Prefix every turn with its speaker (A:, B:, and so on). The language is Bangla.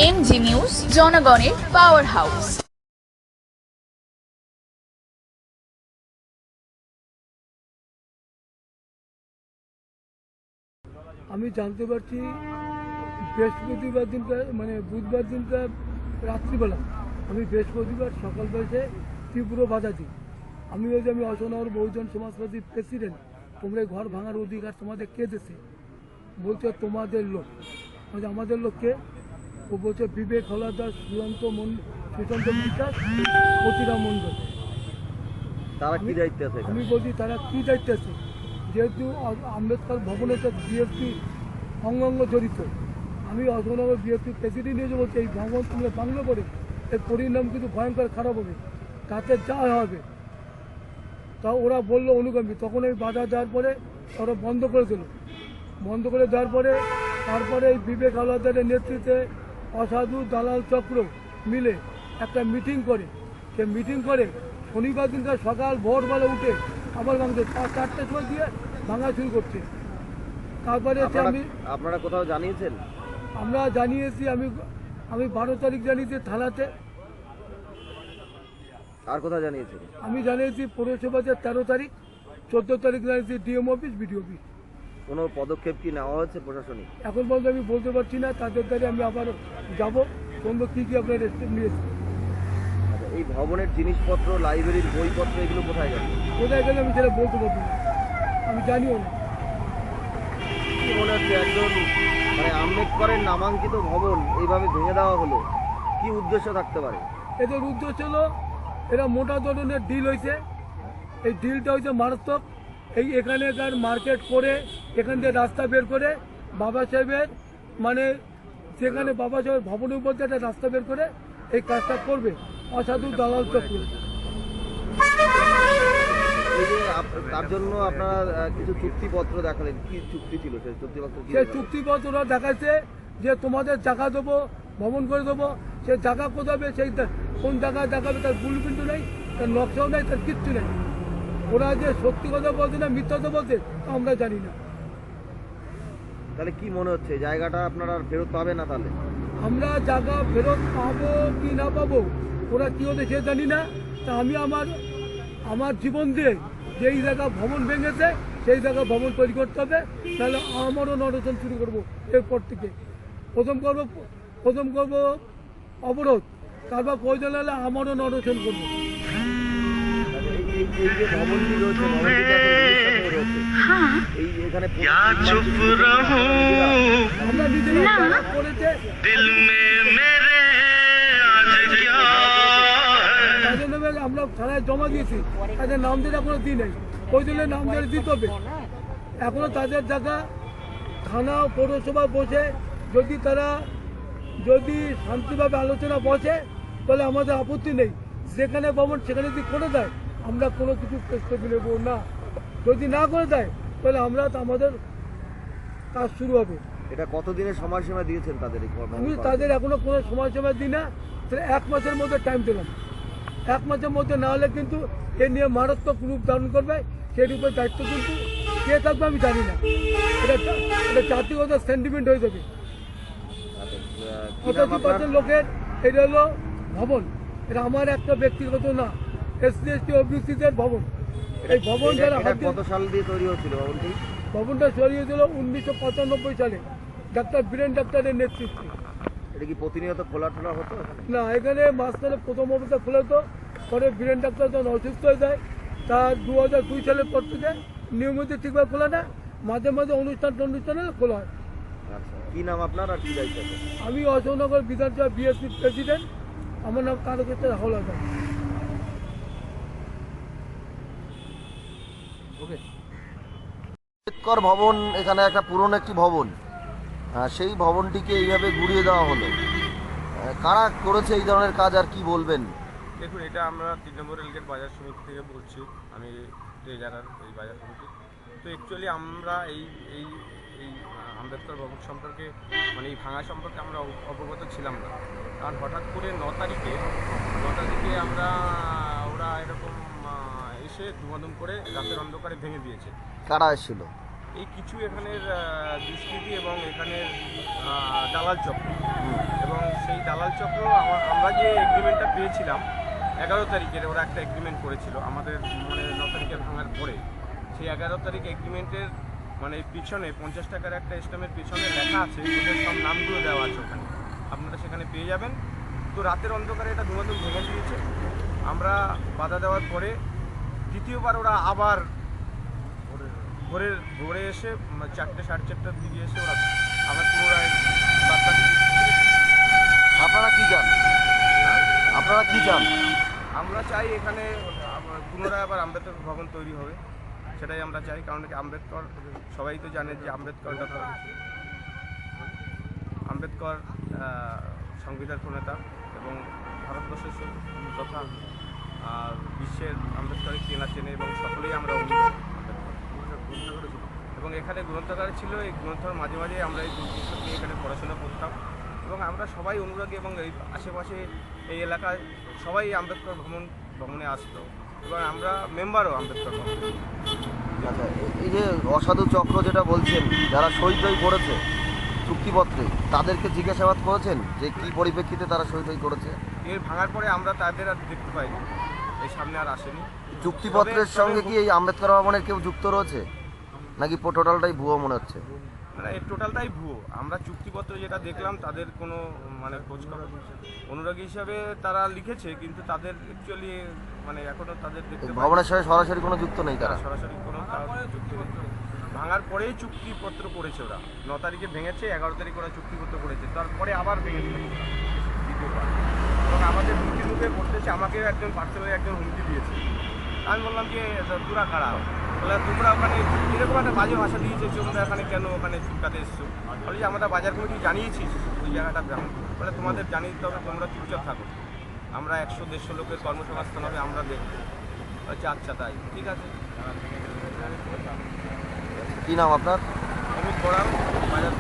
A: এমজি নিউজ, জনগণের পাওয়ার হাউস।
B: আমি জানতে পারছি বৃহস্পতিবার দিনটা মানে বুধবার দিনটা রাত্রিবেলা আমি বৃহস্পতিবার সকালবেলা ত্রিপুরা বাধা দিই। আমি অশোকনগর বহুজন সমাজবাদী প্রেসিডেন্ট। তোমরা ঘর ভাঙার অধিকার তোমাদের কে দিয়েছে? বলছে তোমাদের লোক। বলছে আমাদের লোককে? ও বলছে বিবেক হলাদার, সুশান্ত বিশ্বাস, প্রতিরাম মণ্ডল।
C: তারা কি দায়িত্বে আছে?
B: আমি বলছি তারা কি দায়িত্বে আছে? যেহেতু আম্বেদকর ভবনের সাথে বিএসপি অঙ্গাঙ্গ জড়িত, আমি অশোকনগর বিএসপি প্রেসিডেন্ট হিসেবে বলছি এই ভবন তোমরা বাংলা করে এর পরিণাম কিন্তু ভয়ঙ্কর খারাপ হবে, তাতে যা হবে। তা ওরা বললো অনুগামী। তখন এই বাধা দেওয়ার পরে ওরা বন্ধ করে দিল। বন্ধ করে দেওয়ার পরে তারপরে এই বিবেক হাওলাদারের নেতৃত্বে অসাধু দালাল চক্র মিলে একটা মিটিং করে। সে মিটিং করে শনিবার দিনকার সকাল ভোরবেলা উঠে আবার ভাঙছে, 4টার সময় দিয়ে ভাঙা শুরু করছে। তারপরে
C: আপনারা কোথাও জানিয়েছেন?
B: আমরা জানিয়েছি, আমি 12 তারিখ জানিয়েছি থানাতে।
C: আর কোথাও জানিয়েছেন?
B: আমি জানিয়েছি পৌরসভাতে 13 তারিখ, 14 তারিখ জানিয়েছি ডিএম অফিস, বিডিও অফিস।
C: কোনো পদক্ষেপ কি নেওয়া হয়েছে প্রশাসনিক?
B: এখন পর্যন্ত আমি বলতে পারছি না। তাদের দ্বারা আমি আবার যাবো বন্ধু কী কী আপনার স্টেপ নিয়েছি।
C: এই ভবনের জিনিসপত্র, লাইব্রেরির বইপত্র এগুলো কোথায় যাবে?
B: কোথায় গেলে আমি সেটা বলতে পারবো না, আমি জানিও না।
C: কি মনে হচ্ছে একজন মানে আম্বেদকরের নামাঙ্কিত ভবন এইভাবে ভেঙে দেওয়া হলো, কি উদ্দেশ্য থাকতে পারে?
B: এদের উদ্দেশ্য হলো এরা মোটা ধরনের ডিল হয়েছে। এই ডিলটা হয়েছে মারাত্মক। এখানেকার মার্কেট করে এখান থেকে রাস্তা বের করে বাবা সাহেবের মানে যেখানে বাবা সাহেবের ভবনের উপর দিয়ে একটা রাস্তা বের করে এই কাজটা করবে অসাধু দালাল চক্র।
C: তার জন্য আপনারা কিছু চুক্তিপত্র দেখালেন, কি চুক্তি ছিল সেই চুক্তিপত্র?
B: সেই চুক্তিপত্র দেখাচ্ছে যে তোমাদের জায়গা দেবো, ভবন করে দেবো। সে জায়গা কোথাবে, সেই কোন জায়গায় দেখাবে তার বুলপ্রিন্টও নেই, তার নকশাও নেই, তার কিচ্ছু নেই। ওরা যে সত্যি কথা বলছে না মিথ্যা কথা বলছে আমরা জানি না।
C: তাহলে কি মনে হচ্ছে জায়গাটা আপনারা ফেরত পাবে না? তাহলে
B: আমরা জায়গা ফেরত পাবো কি না পাবো ওরা কি হতে সে জানি না। তা আমি আমার জীবন দিয়ে যেই জায়গা ভবন ভেঙেছে সেই জায়গা ভবন তৈরি করতে হবে, তাহলে আমারও নরচন শুরু করবো। এরপর থেকে প্রথম করবো অবরোধ, তারপর প্রয়োজন হলে আমারও নরচন করবো। আমরা নিজেরা করেছে আমরা থানায় জমা দিয়েছি, তাদের নাম দিয়ে এখনো দিই নাই। ওই জন্য নাম দিয়ে দিতে হবে। এখনো তাদের জায়গা থানা পৌরসভা বসে যদি শান্তিভাবে আলোচনা বসে তাহলে আমাদের আপত্তি নেই। যেখানে ভবন সেখানে যদি করে দেয় আমরা কোনো কিছু প্রস্তুতি নেব না। যদি না করে দেয় তাহলে আমাদের কাজ শুরু হবে।
C: এটা কতদিনের সময়সীমা দিয়েছেন তাদের?
B: আমি তাদের এখনো কোনো সময়সীমা দিই না। 1 মাসের মধ্যে টাইম দিলাম। 1 মাসের মধ্যে না হলে কিন্তু এ নিয়ে মারাত্মক রূপ ধারণ করবে। সেই রূপের দায়িত্ব কিন্তু কে থাকবে আমি জানি না। এটা জাতিগত সেন্টিমেন্ট হয়ে যাবে। 85% লোকের এটা হলো ভবন, এটা আমার একটা ব্যক্তিগত না, SC/ST OBC-দের ভবন। এই ভবন
C: কত সাল দিয়ে তৈরি হচ্ছিল ভবনটি?
B: ভবনটা তৈরি হয়েছিল 1995 সালে ডাক্তার বীরেন ডাক্তারের নেতৃত্বে।
C: এটা কি প্রতিনিয়ত খোলা হতো?
B: না, এখানে মাঝখানে প্রথম অবস্থা খোলা হতো, পরে বীরেন ডাক্তার যখন অসুস্থ হয়ে যায় তার 2002 সালের পর থেকে নিয়মিত ঠিকভাবে খোলা না, মাঝে মাঝে অনুষ্ঠানে খোলা হয়।
C: আচ্ছা, কি নাম আপনার আর কি দায়িত্ব?
B: আমি অশোকনগর বিধানসভা বিএসপি প্রেসিডেন্ট, আমার নাম তারকেশ্বর হাওলাদার।
C: আম্বেদকর ভবন এখানে একটা পুরনো একটি ভবন, সেই ভবনটিকে এইভাবে ঘুরিয়ে দেওয়া হলো। কারা করেছে এই ধরনের কাজ আর কি বলবেন?
D: দেখুন, এটা আমরা 3 নম্বর রেলগেট বাজার সমিতি থেকে বলছি। আমি ট্রেজারার এই বাজার সমিতি। তো অ্যাকচুয়ালি আমরা এই আম্বেদকর ভবন সম্পর্কে মানে এই ভাঙা সম্পর্কে আমরা অবগত ছিলাম না। কারণ হঠাৎ করে 9 তারিখে আমরা ওরা এরকম এসে ধুমাধুম করে রাতের অন্ধকারে ভেঙে দিয়েছে।
C: কারা এসেছিল?
D: এই কিছু এখানের দুষ্কৃতী এবং এখানের দালাল চক্র, এবং সেই দালাল চক্র আমরা যে এগ্রিমেন্টটা পেয়েছিলাম 11 তারিখের, ওরা একটা এগ্রিমেন্ট করেছিল আমাদের মানে 9 তারিখের ভাঙার পরে। সেই 11 তারিখ এগ্রিমেন্টের মানে পিছনে 50 টাকার একটা স্ট্যাম্পের পিছনে লেখা আছে, ওদের সব নামগুলো দেওয়া আছে ওখানে, আপনারা সেখানে পেয়ে যাবেন। তো রাতের অন্ধকারে এটা ধুমাধুম ভেঙে দিয়েছে। আমরা বাধা দেওয়ার পরে দ্বিতীয়বার ওরা আবার ভোরে এসে 4টে সাড়ে 4টার দিকে এসে ওরা আবার পুনরায়
C: আপনারা কি চান? আপনারা কি চান?
D: আমরা চাই এখানে পুনরায় আবার আম্বেদকর ভবন তৈরি হবে, সেটাই আমরা চাই। কারণ কি আম্বেদকর, সবাই তো জানে যে আম্বেদকর সংবিধান প্রণেতা এবং ভারতবর্ষের তথা বিশ্বের আম্বেদকরের চেনে এবং সকলেই আমরা অনুভব এবং এখানে গ্রন্থাগার ছিল। এই গ্রন্থাগার মাঝে মাঝে আমরা এই পুস্তক নিয়ে এখানে পড়াশোনা করতাম এবং আমরা সবাই অনুরাগী এবং এই আশেপাশে এই এলাকায় সবাই আম্বেদকর ভবনে আসতো এবং আমরা মেম্বারও আম্বেদকর ভবনে।
C: আচ্ছা, এই যে অসাধু চক্র যেটা বলছেন, যারা সই টই করেছে চুক্তিপত্রে, তাদেরকে জিজ্ঞাসাবাদ করেছেন যে কি পরিপ্রেক্ষিতে তারা সই টই করেছে?
D: এর ভাঙার পরে আমরা তাদের আর দেখতে পাইনি, এই সামনে আর আসেনি।
C: চুক্তিপত্রের সঙ্গে কি এই আম্বেদকর ভবনের কেউ যুক্ত রয়েছে নাকি টোটালটাই ভুয়ো মনে হচ্ছে?
D: মানে এই টোটালটাই ভুয়ো। আমরা চুক্তিপত্র যেটা দেখলাম তাদের কোনো মানে খোঁজখবর অনুরাগী হিসাবে তারা লিখেছে, কিন্তু তাদের অ্যাকচুয়ালি মানে এখনো তাদের দেখতে
C: ভবনের সঙ্গে সরাসরি কোনো যুক্ত নেই তারা?
D: সরাসরি কোনো যুক্তি নেই। ভাঙার পরেই চুক্তিপত্র করেছে ওরা। 9 তারিখে ভেঙেছে, 11 তারিখ ওরা চুক্তিপত্র করেছে, তারপরে আবার ভেঙেছে দ্বিতীয়বার। এবং আমাদের হুমকি মুখে করতেছে, আমাকেও একজন পার্সোনালি একজন হুমকি দিয়েছে। আমি বললাম যে তোরা খারাপ, বলে তোমরা ওখানে এরকম একটা বাজে ভাষা দিয়েছে, তোমরা এখানে কেন ওখানে চুপকাতে এসছো? বলে যে আমরা বাজার কমিটি জানিয়েছিস ওই জায়গাটা গ্রাম, বলে তোমাদের জানিয়ে দিতে হবে, তোমরা চুপচাপ থাকো, আমরা 100-150 লোকের কর্মসংস্থান হবে, আমরা দেখবো। বলছে আচ্ছা তাই ঠিক আছে।
C: কি নাম আপনার?
D: অমিত বড়াল, বাজার